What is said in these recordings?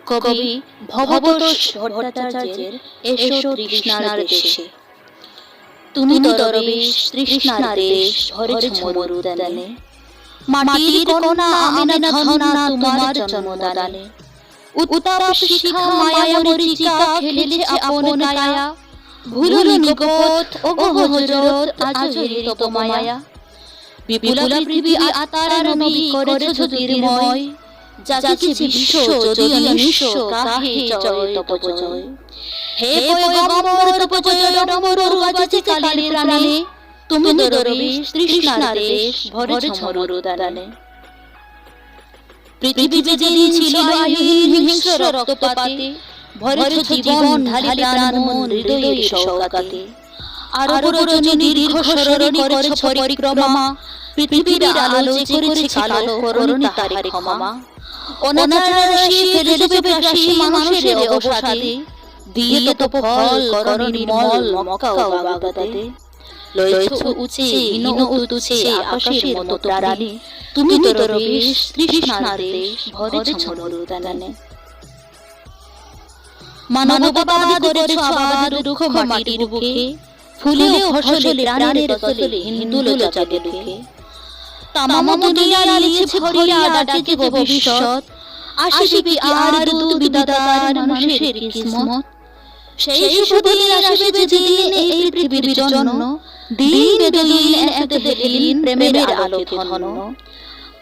কবি ভবতোষ ভট্টাচার্যের এসো তৃষ্ণার দেশে। তুমি দরবেশ তৃষ্ণার দেশ ভরেছ মরুদানে, মাটির কন্যা আমিনা ধন্যা তোমার জন্মদানে। উত্তাপ শিখা মায়া মরিচিকা খেলেছে আপন কায়া, ভুলুনি নিকট ওগো হযরত আজ হেরিত মায়া। বিপুলা পৃথিবী আতার নবী করেছ জ্যোতির্ময়, যাচিছে বিশ্ব যদিও নিঃস্ব কাহে জয় তপ জয়। হে পয়গম্বর তপ জয় ডম্বর বাজছে কালের প্রাণে, তুমি দরবেশ তৃষ্ণার দেশ ভরেছ মরুদানে। পৃথিবী যেদিন ছিল আয়ুহীন হিংস্র রক্তপাতে, ভরেছ জীবন ঢালি প্রাণ মন হৃদয়ের শোকাতে। আরব রজনী দীর্ঘ সরণি করেছ পরিক্রমা, পৃথিবীর আলো যে করেছে কালো করুণী তারে ক্ষমা। অনাচার রাশি ফেলেছ বেপরাশি মানুষের অবসাদে, দিয়ে তপ ফল করো নির্মল মক্কা ও বাগদাদে। লয়েছ উচে হীন ও তুচ্ছে আকাশের মতো প্রাণী, তুমি দরবেশ তৃষ্ণার দেশ ভরেছ মরুদানে। মানবতাবাদ করেছ আবাদ দুঃখ মাটির বুকে, ফুলে ও ফসলে প্রাণের তলে হিন্দুল জগে দুঃখে। তামাম দুনিয়া লিয়েছে ভরিয়া ডাকিতে ভবিষ্যৎ, আসিবে কি আর দূত বিধাতার মানুষের কিসমত। সেই শুভ দিন আসিবে যেদিন এই পৃথিবীর জন্য, দিন বেদলীন এক দেহলীন প্রেমের আলোকে ধন্য।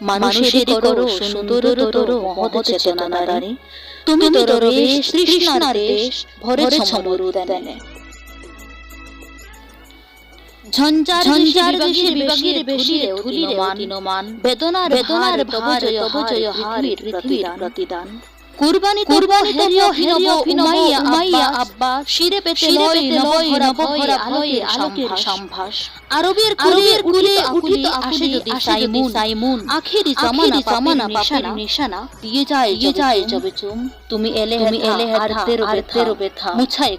মানুষের করো সুন্দর তর মহৎ চেতনা রানী, তুমি দরবেশ তৃষ্ণার দেশ ভরেছ মরুদানে। ঝঞ্ঝার ঝঞ্ঝার বিবাগের বেশিরে ধুলিরে মান, বেদনার বেদনার ভার তব জয় হার পৃথিবীর প্রতিদান। কুরবানি কুরবানি হেরিও হেরিও উমাইয়া উমাইয়া আব্বা, শিরে পেতে লয় নবয় নবভরা আলোকের সম্ভাস। আরবের কুলে উঠিত আসে যদি সাইমুন, আখেরি জামানা পাপের নিশানা, দিয়ে যায় জবে চুম। তুমি এলে হাতের ব্যথা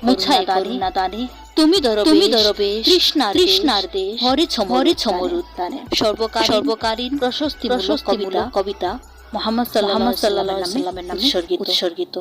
মুছায় করুণা দানে, তুমি দরবেশ তৃষ্ণার দেশ ভরেছ মরুদানে। সর্বকালীন প্রশস্তিমূলক কবিতা মুহাম্মদ সাল্লাল্লাহু আলাইহি ওয়াসাল্লামের নামে উৎসর্গিত।